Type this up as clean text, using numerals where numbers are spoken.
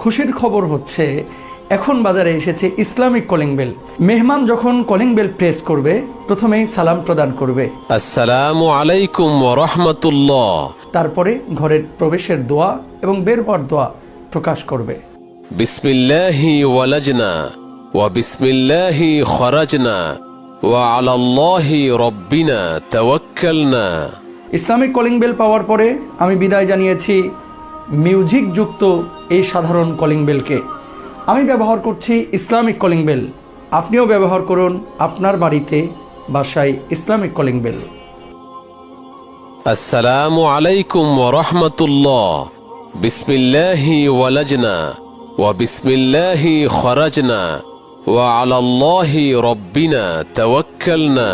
খুশির খবর হচ্ছে এখন বাজারে এসেছে ইসলামিক কলিং বেল। মেহমান যখন কলিং বেল প্রেস করবে প্রথমেই সালাম প্রদান করবে, আসসালামু আলাইকুম ওয়া রাহমাতুল্লাহ। তারপরে ঘরের প্রবেশের দোয়া এবং বের হওয়ার দোয়া প্রকাশ করবে। বিসমিল্লাহি ওয়ালাজনা ওয়া বিসমিল্লাহি খরাজনা ওয়া আলাল্লাহি রাব্বিনা তাওয়াক্কালনা। ইসলামিক কলিং বেল পাওয়ার পরে আমি বিদায় জানিয়েছি মিউজিক যুক্ত এই সাধারণ কলিং বেলকে। আমি ব্যবহার করছি ইসলামিক কলিং বেল, আপনিও ব্যবহার করুন আপনার বাড়িতে বাসায় ইসলামিক কলিং বেল। আসসালামু আলাইকুম ওয়া রাহমাতুল্লাহ। বিসমিল্লাহি ওয়ালাজনা ওয়া বিসমিল্লাহি খরাজনা ওয়া আলাল্লাহি রাব্বিনা তাওয়াক্কালনা।